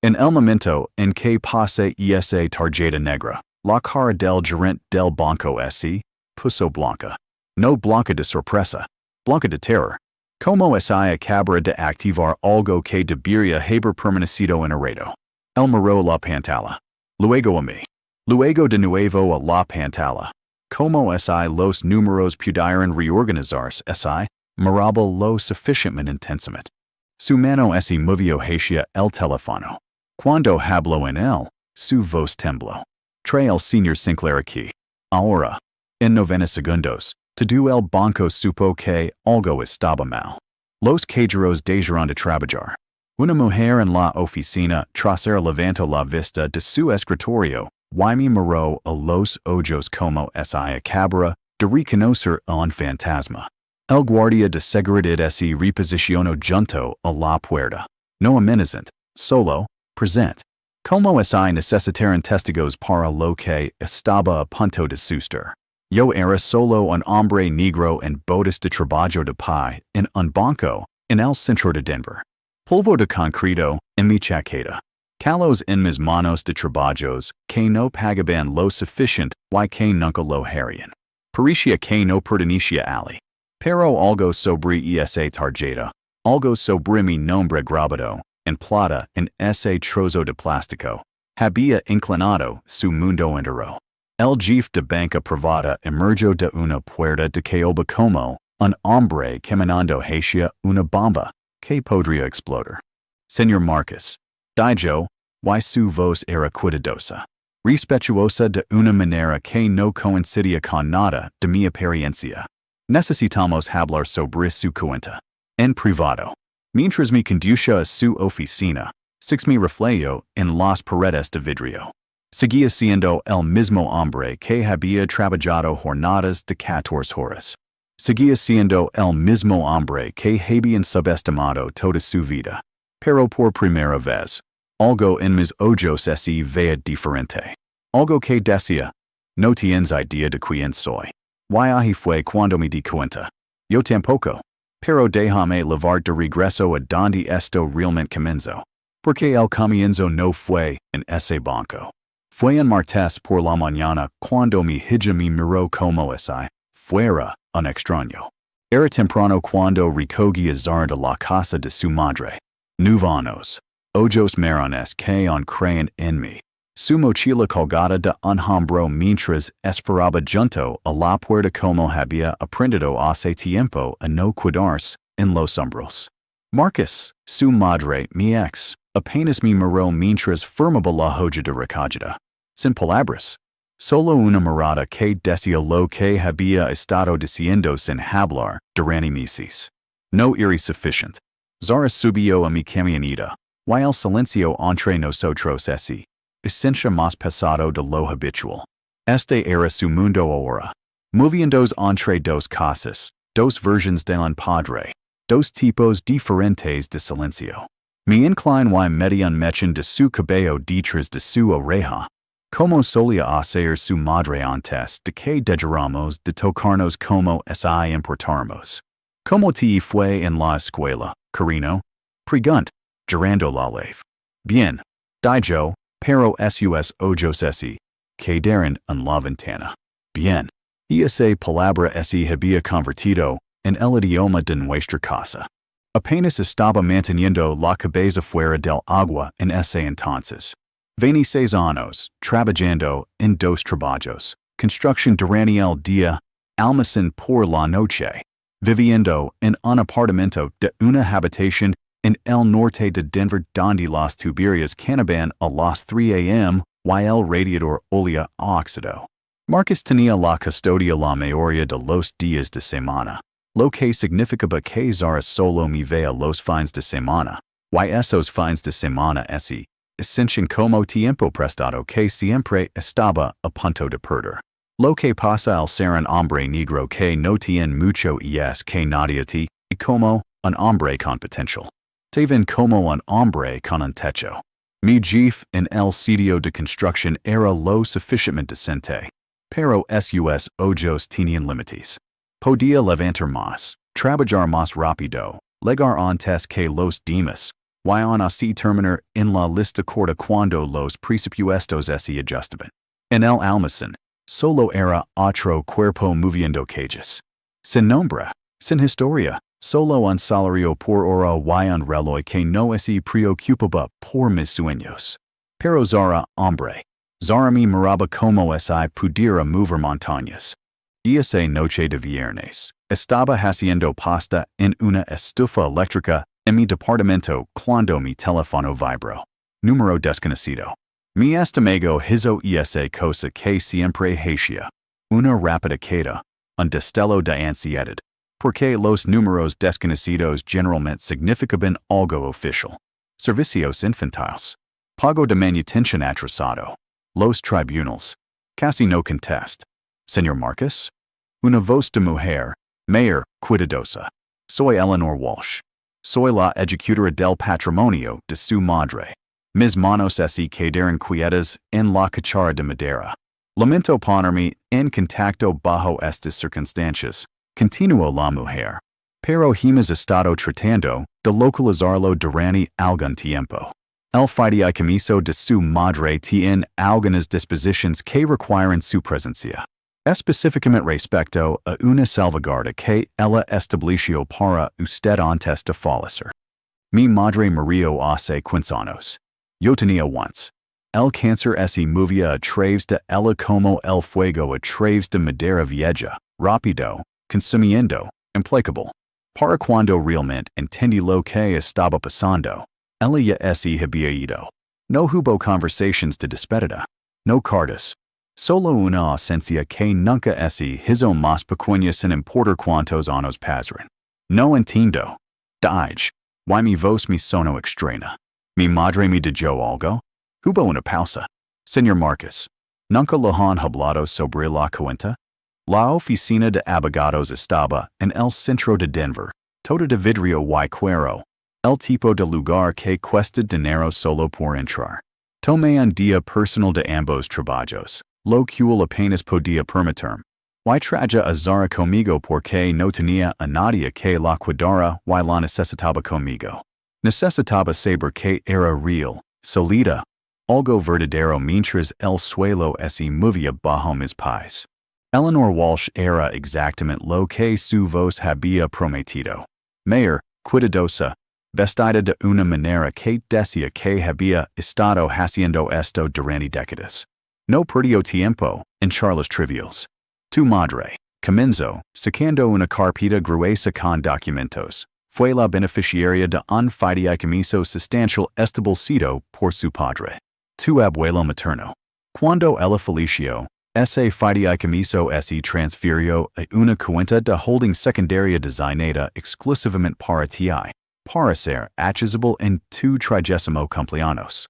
En el momento en que pase esa tarjeta negra, la cara del gerente del banco se puso blanca. No blanca de sorpresa, blanca de terror. Como si acabara de activar algo que debería haber permanecido enredado. El miró la pantalla. Luego a mí. Luego de nuevo a la pantalla. Como si los números pudieran reorganizarse si miraba lo suficientemente intensamente. Su mano se movió hacia el teléfono. Cuando habló en él, su voz tembló. Trae el señor Sinclair aquí. Ahora. En 90 segundos, todo el banco supo que algo estaba mal. Los cajeros dejaron de trabajar. Una mujer en la oficina trasera levantó la vista de su escritorio y me miró a los ojos como si acabara de reconocer a un fantasma. El guardia de seguridad se reposicionó junto a la puerta. No amenazante, solo present. Como si necesitaran testigos para lo que estaba a punto de suceder. Yo era solo un hombre negro en botas de trabajo de pie en un banco en el centro de Denver. Polvo de concreto en mi chaqueta. Calos en mis manos de trabajos que no pagaban lo suficiente y que nunca lo harían. Parecía que no pertenecía ali. Pero algo sobre esa tarjeta, algo sobre mi nombre grabado en plata en ese trozo de plástico, había inclinado su mundo entero. El jefe de banca privada emergió de una puerta de caoba como un hombre caminando hacia una bomba que podría explotar. Señor Marcus, dijo, y su voz era cuidadosa, respetuosa de una manera que no coincidía con nada de mi apariencia. Necesitamos hablar sobre su cuenta. En privado. Mientras me conducía a su oficina, me reflejó en las paredes de vidrio. Seguía siendo el mismo hombre que había trabajado jornadas de 14 horas. Seguía siendo el mismo hombre que habían subestimado toda su vida. Pero por primera vez, algo en mis ojos se veía diferente. Algo que decía, no tienes idea de quién soy. Y ahí fue cuando me di cuenta. Yo tampoco. Pero déjame levar de regreso a donde esto realmente comenzó. Porque el comienzo no fue en ese banco. Fue en martes por la mañana cuando mi hija me miró como si fuera un extraño. Era temprano cuando recogí a Zara de la casa de su madre. 9 años. Ojos marrones que aún creen en mí. Su mochila colgada de un hombro mientras esperaba junto a la puerta como había aprendido hace tiempo a no cuidarse en los hombros. Marcus, su madre, mi ex, apenas me miró mientras firmaba la hoja de recogida. Sin palabras. Solo una mirada que decía lo que había estado diciendo sin hablar durante meses. No era suficiente. Zara subió a mi camioneta, y el silencio entre nosotros esencia más pesado de lo habitual. Este era su mundo ahora. Moviéndose entre dos casas, dos versiones de un padre, dos tipos diferentes de silencio. Me inclino y metí un mechón de su cabello detrás de su oreja. Como solía hacer su madre antes de que dejáramos de tocarnos como si importáramos. ¿Cómo te fue en la escuela, cariño? Pregunt, girando la leve. Bien, dijo, pero sus ojos quedaron en la ventana. Bien, y esa palabra había convertido en el idioma de nuestra casa. Apenas estaba manteniendo la cabeza fuera del agua en ese entonces. 26 años, trabajando en dos trabajos, construcción durante el día, almacén por la noche, viviendo en un apartamento de una habitación en el norte de Denver donde las tuberías canaban a las 3 a.m. y el radiador olía a óxido. Marcus tenía la custodia la mayoría de los días de semana, lo que significaba que Zara solo me veía los fines de semana, y esos fines de semana esencian como tiempo prestado que siempre estaba a punto de perder. Lo que pasa al ser un hombre negro que no tiene mucho y es que nadie te, y como un hombre con potencial. Te ven como un hombre con un techo. Mi jefe en el sitio de construcción era lo suficientemente decente, pero sus ojos tenían límites. Podía levantar más, trabajar más rápido, llegar antes que los demás, y on así terminar en la lista corta cuando los presupuestos se ajustaban. En el almacén, solo era otro cuerpo moviendo cajas. Sin nombre, sin historia, solo un salario por hora y un reloj que no se preocupaba por mis sueños. Pero Zara, hombre, Zara me miraba como si pudiera mover montañas. Esa noche de viernes, estaba haciendo pasta en una estufa eléctrica en mi departamento cuando mi teléfono vibró. Número desconocido. Mi estómago hizo esa cosa que siempre hacía. Una rápida queda, un destello de ansiedad, porque los números desconocidos generalmente significaban algo oficial. Servicios infantiles. Pago de manutención atrasado. Los tribunals. Casi no contest. Señor Marcus? Una voz de mujer. Mayor, cuidadosa. Soy Eleanor Walsh. Soy la ejecutora del patrimonio de su madre. Mis manos se quedaron quietas en la cuchara de madera. Lamento ponerme en contacto bajo estas circunstancias, continuó la mujer. Pero hemos estado tratando de localizarlo durante algún tiempo. El fideicomiso de su madre tiene algunas disposiciones que requieren su presencia. Específicamente respecto a una salvaguarda que ella estableció para usted antes de fallecer. Mi madre murió hace 15 años. Yo tenía once. El cáncer se movía a través de ella como el fuego a través de madera vieja, rápido, consumiendo, implacable. Para cuando realmente entendí lo que estaba pasando, ella ya se había ido. No hubo conversations de despedida. No cartas. Solo una ausencia que nunca se hizo más pequeña sin importar cuántos años pasaron. No entiendo. Dije. Why mi voz me sonó extraña. Mi madre me dijo algo. Hubo una pausa. Señor Marcus. Nunca lo han hablado sobre la cuenta? La oficina de abogados estaba en el centro de Denver, toda de vidrio y cuero. El tipo de lugar que cuesta dinero solo por entrar. Tomé un día personal de ambos trabajos, lo cual apenas podía permitirme. Y traje a Zara conmigo porque no tenía a nadie que la cuidara y la necesitaba conmigo. Necesitaba saber que era real, sólida, algo verdadero mientras el suelo se movía bajo mis pies. Eleanor Walsh era exactamente lo que su voz había prometido. Mayor, cuidadosa, vestida de una manera que decía que había estado haciendo esto durante décadas. No perdió tiempo en charlas triviales. Tu madre, comenzó, sacando una carpeta gruesa con documentos. Fue la beneficiaria de un fideicomiso sustancial establecido por su padre. Tu abuelo materno. Cuando ella falleció, ese fideicomiso se transfirió a una cuenta de holding secundaria designada exclusivamente para ti, para ser accesible en tu 30º cumpleaños.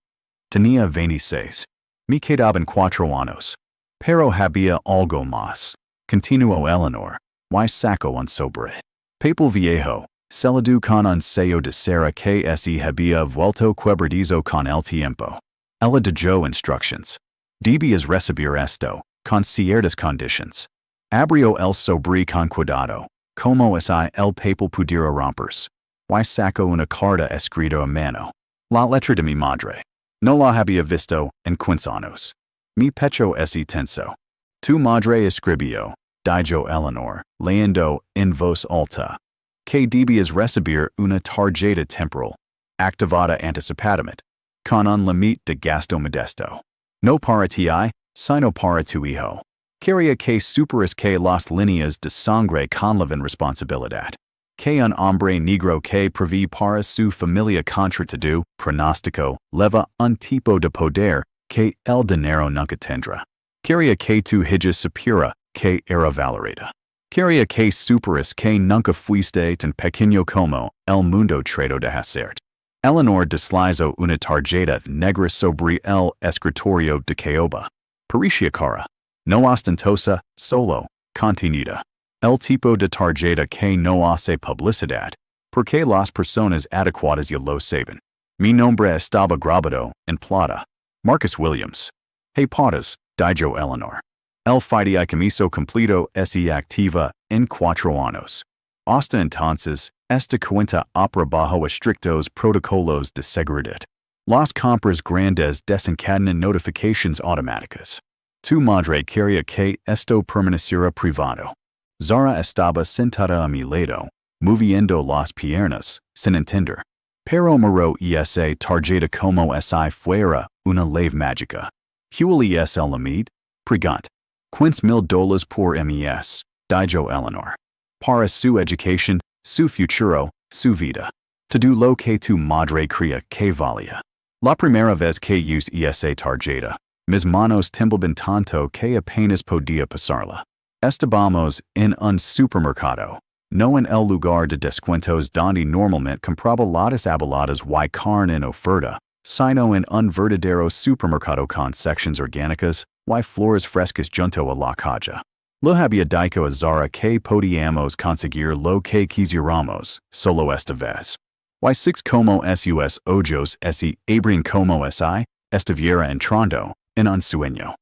Tenía 26. Me quedaban 4 años. Pero había algo más. Continuó Eleanor. Y sacó un sobre. Papel viejo. Celado con un sello de cera que se había vuelto quebradizo con el tiempo. Ella dio instructions. Debías recibir esto, con ciertas conditions. Abrió el sobre con cuidado, como si el papel pudiera romperse. Y sacó una carta escrita a mano. La letra de mi madre. No la había visto en 15 años. Mi pecho se tensó. Tu madre escribió, dijo Eleanor, leyendo en voz alta. Que debías recibir una tarjeta temporal, activada anticipadamente, con un límite de gasto modesto. No para ti, sino para tu hijo. Quería que superes que las líneas de sangre conllevan responsabilidad. Que un hombre negro que prevé para su familia contra todo pronóstico leva un tipo de poder que el dinero nunca tendrá. Quería que tu hija supiera que era valorada. Quería que superes que nunca fuiste tan pequeño como el mundo trató de hacer. Eleanor deslizó una tarjeta negra sobre el escritorio de caoba. Parecía cara. No ostentosa, solo, contenida. El tipo de tarjeta que no hace publicidad, porque las personas adecuadas ya lo saben. Mi nombre estaba grabado en plata. Marcus Williams. Hey patas, dijo Eleanor. El fideicomiso completo se activa en 4 años. Hasta entonces, esta cuenta opera bajo estrictos protocolos de seguridad. Las compras grandes desencadenan notifications automáticas. Tu madre quería que esto permaneciera privado. Zara estaba sentada a mi lado, moviendo las piernas, sin entender. Pero miró esa tarjeta como si fuera una llave mágica. Huel es el limit? Pregunt. $15,000 por mes, dijo Eleanor. Para su educación, su futuro, su vida. Todo lo que tu madre creía que valía. La primera vez que usé esa tarjeta, mis manos temblaban tanto que apenas podía pasarla. Estábamos en un supermercado, no en el lugar de descuentos donde normalmente compraba latas abaladas y carne en oferta, sino en un verdadero supermercado con secciones orgánicas y flores frescas junto a la calle. Lo había dicho a Zara que podíamos conseguir lo que quisiéramos, solo esta vez. Y six como sus ojos se abrían como si estuviera entrando en un sueño.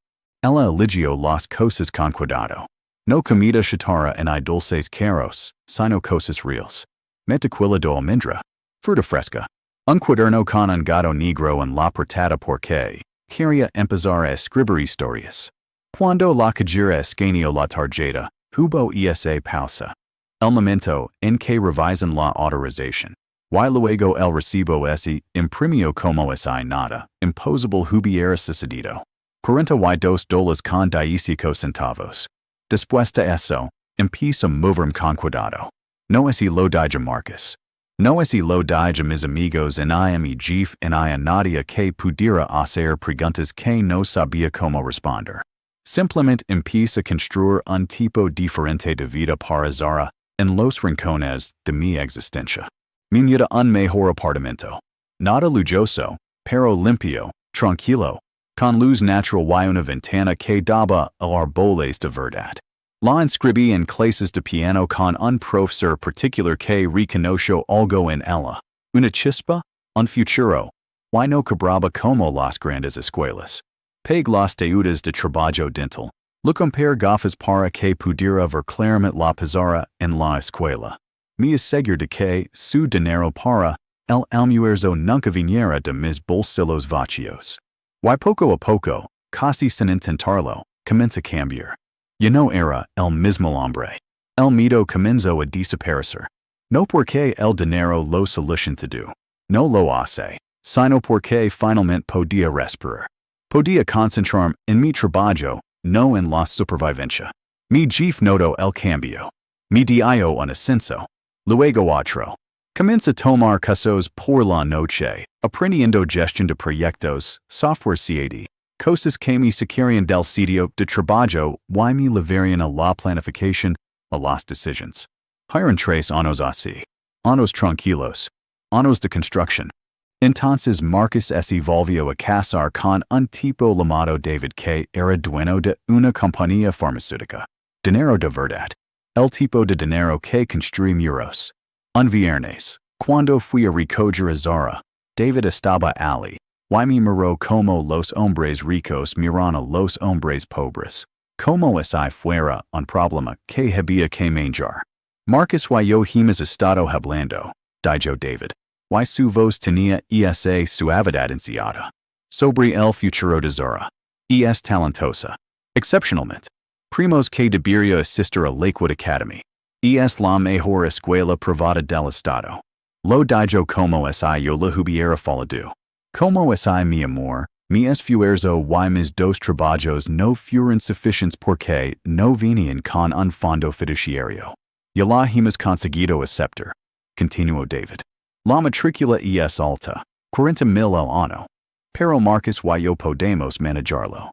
Ella eligió las cosas con cuidado. No comida chatarra ni dulces caros, sino cosas reales. Metaquila de almendra, fruta fresca. Un cuaderno con un gato negro en la portada porque quería empezar a escribir historias. Cuando la cajera escaneó la tarjeta, hubo esa pausa. El momento en que revisan la autorización. Y luego el recibo se imprimió como si nada imposible hubiera sucedido. $42 con 15 centavos. Después de eso, empiezo a moverme con cuidado. No es lo dije Marcus. No es lo dije mis amigos ni a mi jefe ni a nadie que pudiera hacer preguntas que no sabía cómo responder. Simplemente empiezo a construir un tipo diferente de vida para Zara en los rincones de mi existencia. Muñeca un mejor apartamento. Nada lujoso, pero limpio, tranquilo, con luz natural y una ventana que daba a árboles de verdad. La inscribí en clases de piano con un profesor particular que reconoció algo en ella. Una chispa, un futuro. Y no cobraba como las grandes escuelas. Pague las deudas de trabajo dental. Lo compare gafas para que pudiera ver claramente la pizarra en la escuela. Me aseguro de que su dinero para el almuerzo nunca viniera de mis bolsillos vacíos. Y poco a poco, casi sin intentarlo, comienza a cambiar. Ya no era el mismo hombre. El miedo comenzó a desaparecer. No porque el dinero lo soluciona todo. No lo hace, sino porque finalmente podía respirar. Podía concentrarme en mi trabajo, no en la supervivencia. Mi jefe notó el cambio. Me dio un ascenso. Luego otro. Comienza a tomar cursos por la noche, aprendiendo gestión de proyectos, software CAD, cosas que me sacarían del sitio de trabajo y me llevarían a la planificación, a las decisiones. Hiron 3 años así. Años tranquilos. Años de construcción. Entonces Marcus se volvió a casar con un tipo llamado David que era dueño de una compañía farmacéutica. Dinero de verdad. El tipo de dinero que construye muros. Un viernes, cuando fui a recoger a Zara, David estaba allí, y me miró como los hombres ricos miran a los hombres pobres. Como si fuera un problema que había que manjar. Marcus y yo hemos estado hablando, dijo David. Y su voz tenía esa suavidad ansiada. Sobre el futuro de Zara. Es talentosa. Excepcionalmente. Primos que debería asistir a Lakewood Academy. Es la mejor escuela privada del estado. Lo dijo como si yo la hubiera falado. Como si mi amor, mi esfuerzo y mis dos trabajos no fueron suficientes porque no venían con un fondo fiduciario. Ya la hemos conseguido aceptar. Continuó David. La matrícula es alta, 40,000 al año. Pero Marcus y yo podemos manejarlo.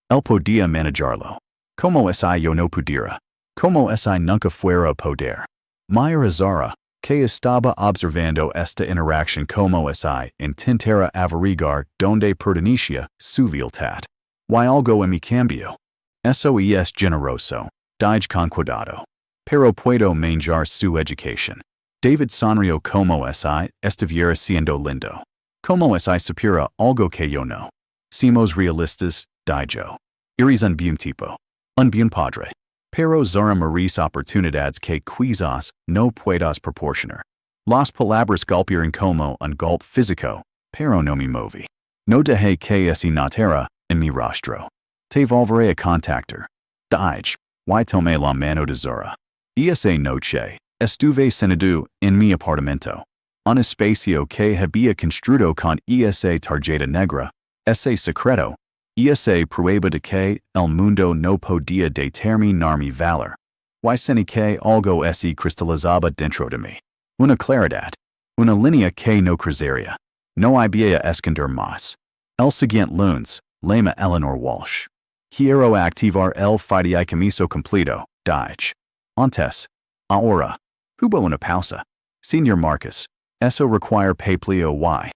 Él podía manejarlo. Como si yo no pudiera. Como si nunca fuera a poder. Maya Zara, que estaba observando esta interacción como si intentara averiguar donde pertenecía su lealtad. Y algo en mi cambio. Eso es generoso. Dije con cuidado. Pero puedo manjar su educación. David sonrió como si estuviera siendo lindo. Como si supiera algo que yo no. Somos realistas, dijo. Eres un buen tipo. Un buen padre. pero zara maris oportunidades que quizás no puedas proporcionar. Las palabras golpearon como un golpe físico, pero no me moví. No dejé que ese notara en mi rostro. Te volveré a contactar. Dije, y tomé la mano de Zara. Esa noche, estuve sentado en mi apartamento. Un espacio que había construido con esa tarjeta negra, ese secreto, esa prueba de que el mundo no podía determinar mi valor. Y sentí que algo se cristalizaba dentro de mí. Una claridad. Una línea que no cruzaría. No había esconder más. El siguiente lunes, lema Eleanor Walsh. Quiero activar el fideicomiso completo, dije. Antes. Ahora. Hubo una pausa. Señor Marcus. Eso require paplio y.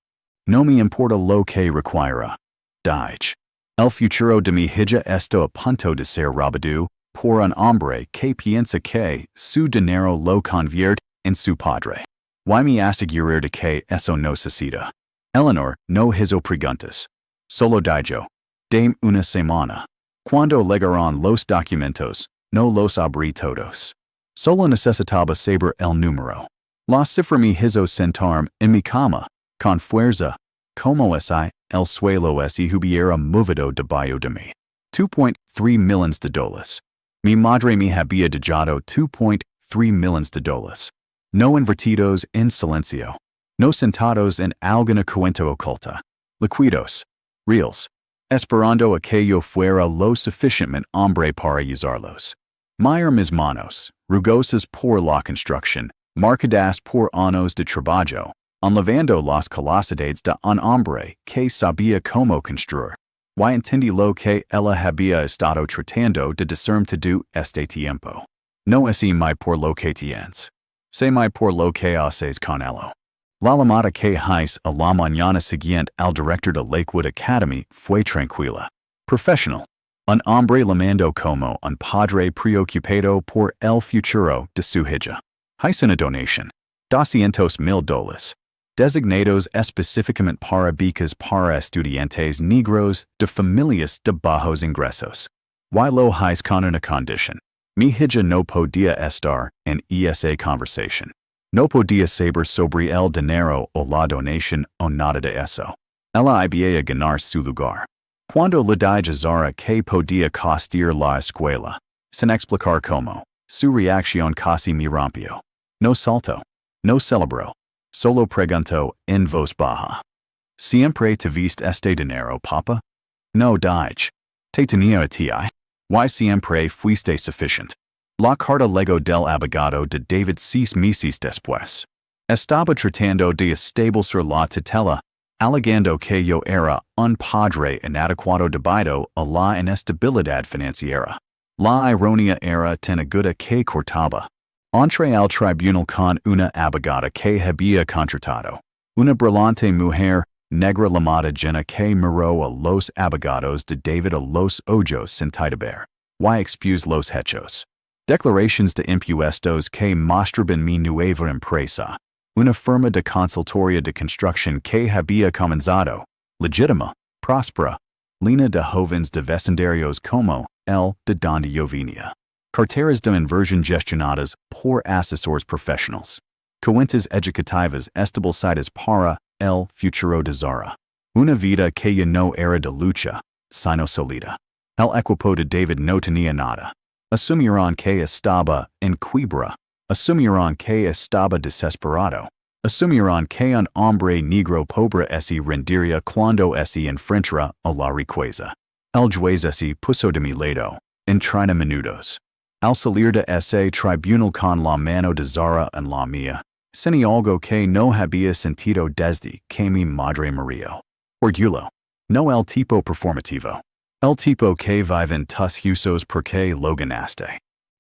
No me importa lo que requira. Dije. El futuro de mi hija está a punto de ser robado por un hombre que piensa que su dinero lo convierte en su padre. Y me asegurar de que eso no suceda. Eleanor no hizo preguntas. Solo dijo. Dame una semana. Cuando llegaron los documentos, no los abrí todos. Solo necesitaba saber el número. La cifra me hizo sentarme en mi cama, con fuerza, como si el suelo se hubiera movido debajo de mí. 2.3 millones de dólares. Mi madre me había dejado 2.3 millones de dólares. No invertidos en silencio. No sentados en alguna cuenta oculta. Liquidos. Reals. Esperando a que yo fuera lo suficientemente hombre para usarlos. Mis manos, rugosas por la construcción, marcadas por años de trabajo, enlevando las capacidades de un hombre que sabía cómo construir. Y entendí lo que ella había estado tratando de decirme todo este tiempo. No es mai por lo que tienes. Sé mai por lo que haces con ello. La llamada que hice a la mañana siguiente al director de Lakewood Academy fue tranquila. Professional. Un hombre llamando como un padre preocupado por el futuro de su hija. Hice una donación. $200,000. Designados específicamente para becas para estudiantes negros de familias de bajos ingresos. Y lo hice con una condición. Mi hija no podía estar en esa conversación. No podía saber sobre el dinero o la donación o nada de eso. Ella iba a ganar su lugar. Cuando le dije a Zara que podía costear la escuela, sin explicar cómo, su reacción casi me rompió. No saltó. No celebró. Solo preguntó en voz baja. ¿Siempre te viste este dinero, papa? No, dije. Te tenía a ti. Y siempre fuiste suficiente. La carta lego del abogado de David 6 meses después. Estaba tratando de establecer la tutela, alegando que yo era un padre inadecuado debido a la inestabilidad financiera. La ironía era tan aguda que cortaba. Entré al tribunal con una abogada que había contratado. Una brillante mujer negra llamada Jenna que miró a los abogados de David a los ojos sin titubear. Y expuso los hechos. Declaraciones de impuestos que mostraban mi nueva empresa. Una firma de consultoría de construcción que había comenzado. Legítima, próspera, línea de jóvenes de vecindarios como el de donde yo venía. Carteras de inversión gestionadas por asesores profesionales. Cuentas educativas establecidas para el futuro de Zara. Una vida que ya no era de lucha, sino solida. El equipo de David no tenía nada. Asumieron que estaba en quiebra. Asumieron que estaba desesperado. Asumieron que un hombre negro pobre se rendiría cuando se enfrentara a la riqueza. El juez se puso de mi lado, en 30 minutos. Al salir de ese tribunal con la mano de Zara en la mía, sentí algo que no había sentido desde que mi madre murió. Orgullo. No el tipo performativo. El tipo que vive en tus usos porque lo ganaste.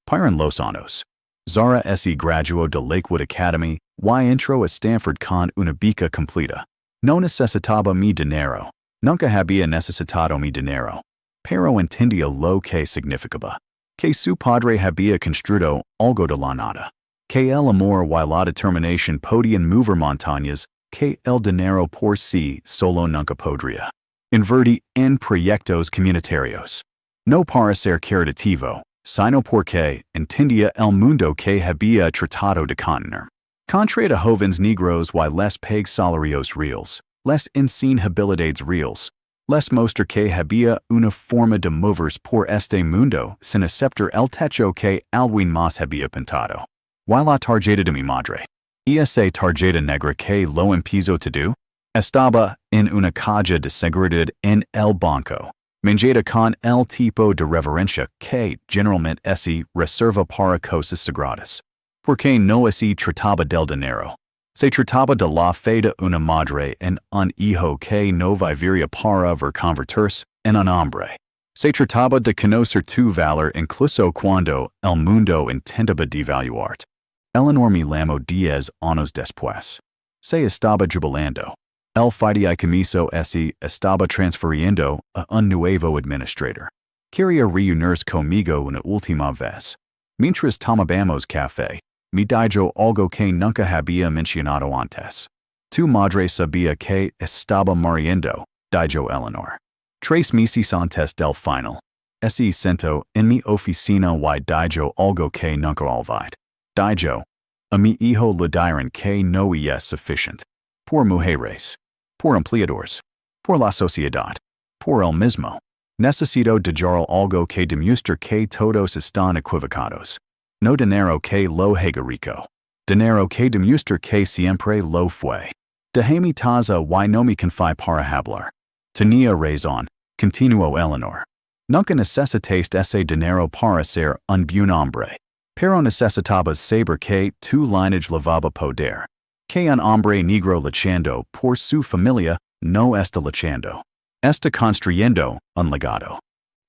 Piran los años. Zara se graduó de Lakewood Academy y entró a Stanford con una beca completa. No necesitaba mi dinero. Nunca había necesitado mi dinero. Pero entendía lo que significaba. Que su padre había construido algo de la nada. Que el amor y la determinación podían mover montañas que el dinero por sí solo nunca podría. Invertí en proyectos comunitarios. No para ser caritativo, sino porque entendía el mundo que había tratado de contener. Contra de jóvenes negros y les peg salarios reales, les insinhabilidades reales, les mostrar que había una forma de moverse por este mundo sin aceptar el techo que alguien más había pintado. Y la tarjeta de mi madre. Esa tarjeta negra que lo empezó todo, estaba en una caja de seguridad en el banco, manjada con el tipo de reverencia que generalmente se reserva para cosas sagradas. Porque no se trataba del dinero. Se trataba de la fe de una madre en un hijo que no viviría para reconvertirse en un hombre. Se trataba de conocer tu valor incluso cuando el mundo intentaba devaluarte. Eleanor me llamó 10 años después. Se estaba jubilando. El fideicomiso se estaba transfiriendo a un nuevo administrador. Quería reunirse conmigo una última vez. Mientras tomábamos café, me dijo algo que nunca había mencionado antes. Tu madre sabía que estaba muriendo, dijo Eleanor. 3 meses antes del final. Se sentó en mi oficina y dijo algo que nunca olvidé. Dijo, a mi hijo le dieron que no es suficiente. Por mujeres. Por empleadores. Por la sociedad. Por él mismo. Necesito dejar algo que demuestre que todos están equivocados. No dinero que lo haga rico. Dinero que demuestre que siempre lo fue. Déjame taza y no me confíe para hablar. Tenía razón, continuó Eleanor. Nunca necesitaste ese dinero para ser un buen hombre. Pero necesitabas saber que tu lineage levaba poder. Que un hombre negro luchando por su familia no está luchando. Está construyendo un legado.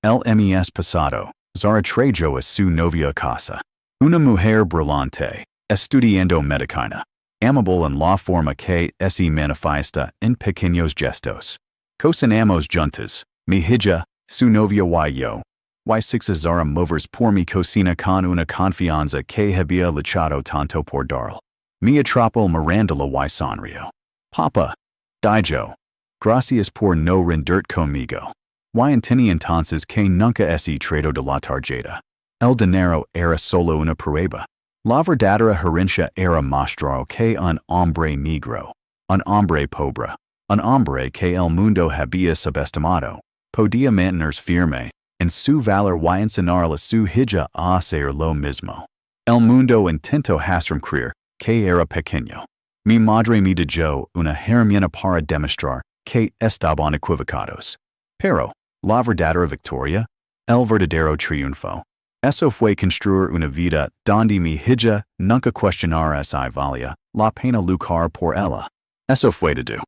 El mes pasado, Zara trajo a su novia a casa. Una mujer brillante, estudiando medicina. Amable en la forma que se manifiesta en pequeños gestos. Cocinamos juntas, mi hija, su novia y yo. Y Zara movers por mi cocina con una confianza que había luchado tanto por darle. Me atrapó mirándola y sonrió. Papa, dijo, gracias por no rendirte conmigo. Y entendí entonces que nunca se trató de la tarjeta. El dinero era solo una prueba. La verdadera herencia era mostrar que un hombre negro, un hombre pobre, un hombre que el mundo había subestimado, podía mantenerse firme en su valor y enseñarle a su hija a hacer lo mismo. El mundo intentó hacerme creer que era pequeño. Mi madre me dio una herramienta para demostrar que estaban equivocados. Pero, la verdadera victoria, el verdadero triunfo, eso fue construir una vida donde mi hija nunca cuestionara si valía la pena luchar por ella. Eso fue todo.